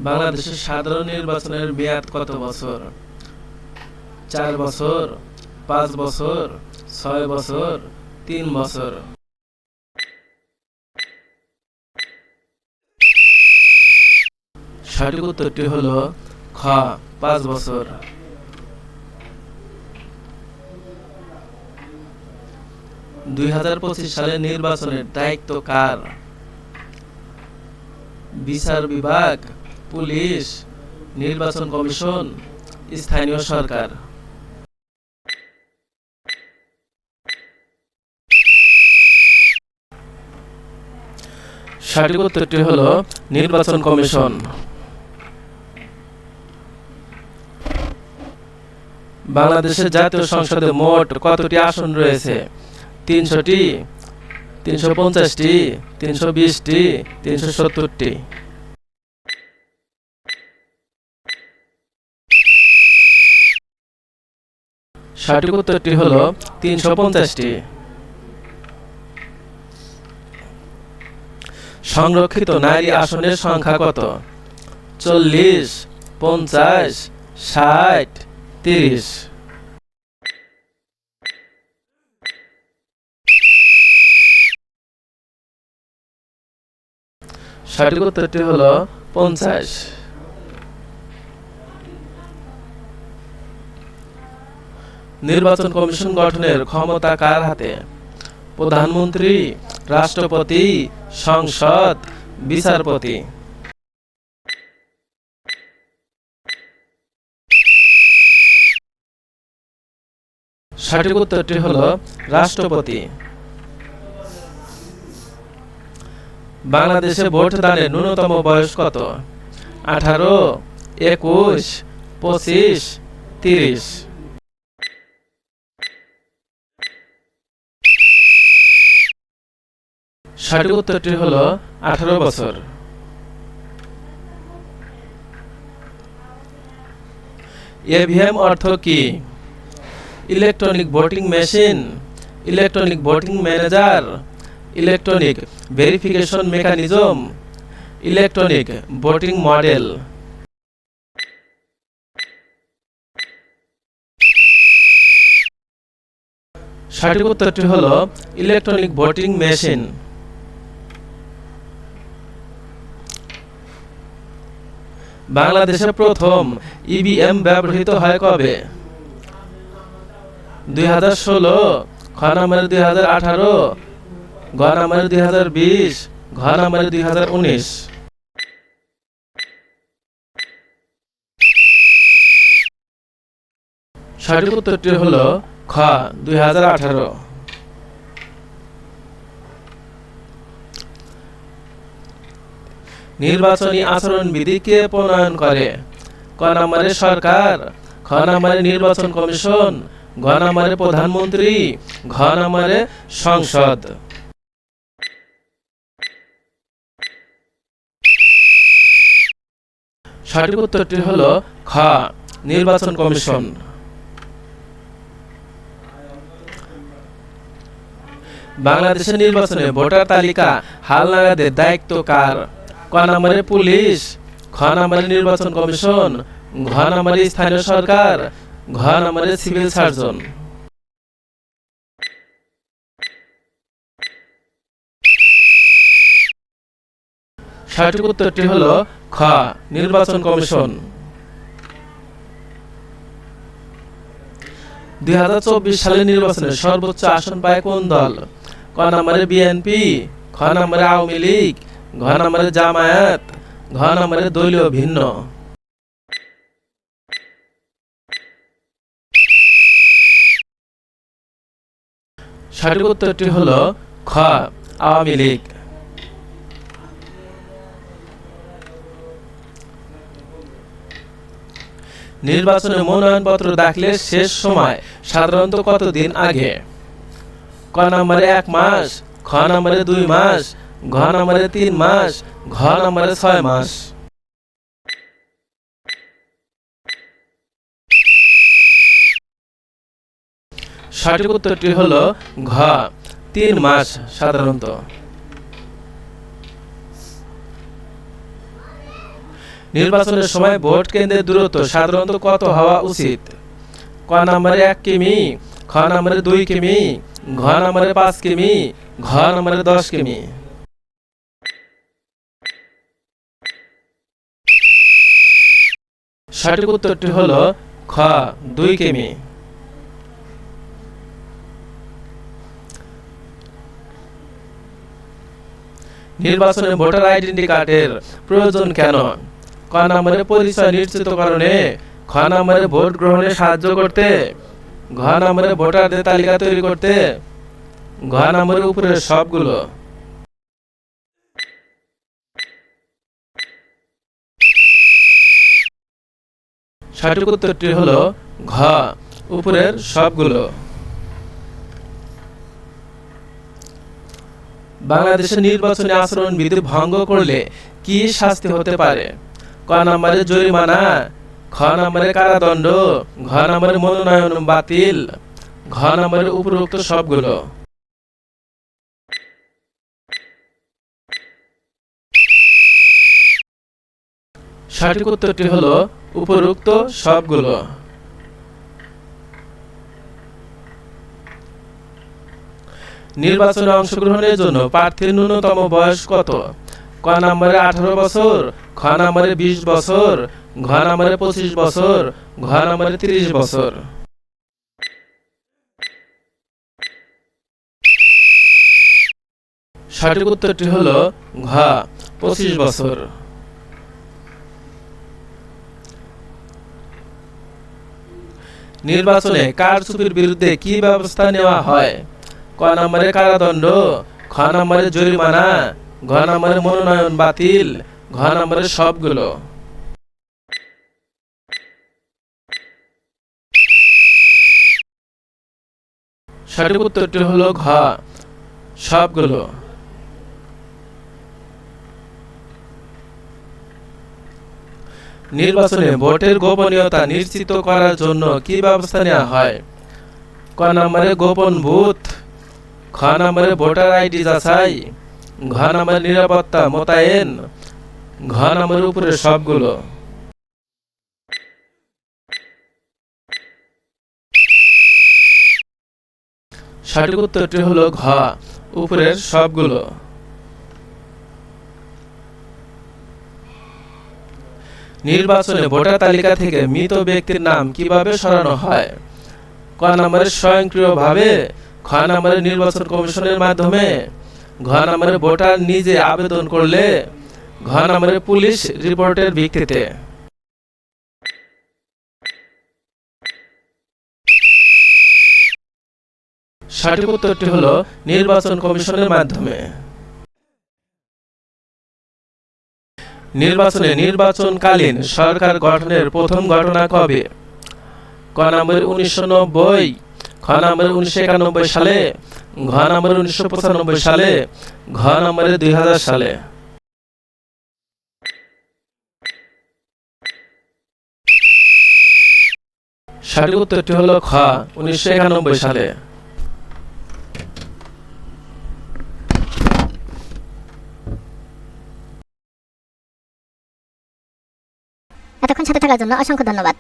বাংলাদেশের সাধারণ নির্বাচনের মেয়াদ কত বছর? 4 বছর, 5 বছর, 6 বছর, 3 বছর। সঠিক উত্তরটি হল খ, 5 বছর। 2025 সালের নির্বাচনের দায়িত্ব কার? বিচার বিভাগ, পুলিশ, নির্বাচন কমিশন, স্থানীয় সরকার। সঠিক উত্তরটি হল নির্বাচন কমিশন। বাংলাদেশের জাতীয় সংসদে মোট কতটি আসন রয়েছে? 300টি, 350টি, 320টি, 370টি। সঠিক উত্তরটি হল 350টি। সংরক্ষিত নারী আসনের সংখ্যা কত? 40, 50, 60, 30। সঠিক উত্তরটি হল 50। নির্বাচন কমিশন গঠনের ক্ষমতা কার হাতে? প্রধানমন্ত্রী, রাষ্ট্রপতি, সংসদ, বিচারপতি। সঠিক উত্তরটি হল রাষ্ট্রপতি। বাংলাদেশে ভোট দানের ন্যূনতম বয়স কত? 18, 21, 25, 30। সঠিক উত্তরটি হল 18 বছর। ইভিএম অর্থ কি? Electronic voting machine, electronic voting manager, electronic verification mechanism, electronic voting model. সঠিক উত্তরটি হল ইলেকট্রনিক ভোটিং মেশিন। বাংলাদেশে প্রথম ইভিএম ব্যবহৃত হয় কবে? 2016, খ নম্বরে 2018, গ নম্বরে 2020, ঘ নম্বরে 2019। সঠিক উত্তরটি হল খ, 2018। নির্বাচনী আচরণবিধি কে প্রণয়ন করে? ক নম্বরে সরকার, খ নম্বরে নির্বাচন কমিশন, ঘ নম্বরে প্রধানমন্ত্রী, ঘ নম্বরে সংসদ। সঠিক উত্তরটি হল খ, নির্বাচন কমিশন। বাংলাদেশের নির্বাচনে ভোটার তালিকা হালনাগাদের দায়িত্ব কার? ক নম্বরে পুলিশ, খ নম্বরে নির্বাচন কমিশন, ঘ নম্বরে স্থানীয় সরকার, ঘ নম্বরে সিভিল সার্জন। সঠিক উত্তরটি হল খ, নির্বাচন কমিশন। 2024 সালের নির্বাচনে সর্বোচ্চ আসন পায় কোন দল? ক নম্বরে বিএনপি, খ নম্বরে আওয়ামী লীগ, ঘ নম্বরে জামায়াত, ঘ নম্বরে দলীয় ভিন্ন। সঠিক উত্তরটি হল খ, আওয়ামী লীগ। নির্বাচনে মনোনয়নপত্র দাখিলের শেষ সময় সাধারণত কতদিন আগে? ক নম্বরে 1 মাস, খ নম্বরে 2 মাস, ঘ নম্বরে 3 মাস, ঘ নম্বরে 6 মাস। সঠিক উত্তরটি হল ঘ, 3 মাস সাধারণত। নির্বাচনের সময় ভোট কেন্দ্রের দূরত্ব সাধারণত কত হওয়া উচিত? ক নম্বরে 1 কিমি, খ নম্বরে 2 কিমি, ঘ নম্বরে 5 কিমি, ঘ নম্বরে 10 কিমি। সঠিক উত্তরটি হলো খ 2 কিমি। নির্বাচনে ভোটার আইডেন্টি কার্ডের প্রয়োজন কেন? ক নম্বরে পরিচয় নিশ্চিতকরণে, খ নম্বরে ভোট গ্রহণে সাহায্য করতে, ঘ নম্বরে ভোটারদের তালিকা তৈরি করতে, ঘ নম্বরে উপরের সবগুলো। সঠিক উত্তরটি হলো ঘ উপরের সবগুলো। বাংলাদেশের নির্বাচনী আচরণ বিধি ভঙ্গ করলে কি শাস্তি হতে পারে? ক নম্বরে জরিমানা, খ নম্বরে কারাদণ্ড, ঘ নম্বরে মনোনয়ন বাতিল, ঘ নম্বরে উপরোক্ত সবগুলো। সঠিক উত্তরটি হলো উপরোক্ত সবগুলো। নির্বাচনে অংশগ্রহণের জন্য প্রার্থীর ন্যূনতম বয়স কত? ক নম্বরে 18 বছর, খ নম্বরে 20 বছর, ঘ নম্বরে 25 বছর, ঘ নম্বরে 30 বছর। সঠিক উত্তরটি হলো ঘ 25 বছর। নির্বাচনে কারচুপির বিরুদ্ধে কি ব্যবস্থা নেওয়া হয়? ক নম্বরে কারাদণ্ড, খ নম্বরে জরিমানা, ঘ নম্বরে মনোনয়ন বাতিল, ঘ নম্বরে সবগুলো। সঠিক উত্তরটি হলো ঘ সবগুলো। নির্বাচনে ভোটের গোপনীয়তা নিশ্চিত করার জন্য কি ব্যবস্থা নেওয়া হয়? ক নম্বরে গোপন বুথ, খ নম্বরে ভোটার আইডি যাচাই, ঘ নম্বরে নিরাপত্তা মোতায়েন, ঘ নম্বরে উপরে সবগুলো। সঠিক উত্তরটি হলো ঘ উপরের সবগুলো। নির্বাচনে ভোটার তালিকা থেকে মৃত ব্যক্তির নাম কিভাবে সরানো হয়? ক নম্বরে স্বয়ংক্রিয়ভাবে, খ নম্বরে নির্বাচন কমিশনের মাধ্যমে, ঘ নম্বরে ভোটার নিজে আবেদন করলে, ঘ নম্বরে পুলিশ রিপোর্টের ভিত্তিতে। সঠিক উত্তরটি হলো নির্বাচন কমিশনের মাধ্যমে। নির্বাচনে নির্বাচনকালীন সরকার গঠনের প্রথম ঘটনা কবে? ক নম্বরে 1990, খ নম্বরে 1991 সালে, ঘ নম্বরে 1995 সালে, ঘ নম্বরে 2000 সালে। সঠিক উত্তরটি হলো খ 1991 সালে। এতক্ষণ সাথে থাকার জন্য অসংখ্য ধন্যবাদ।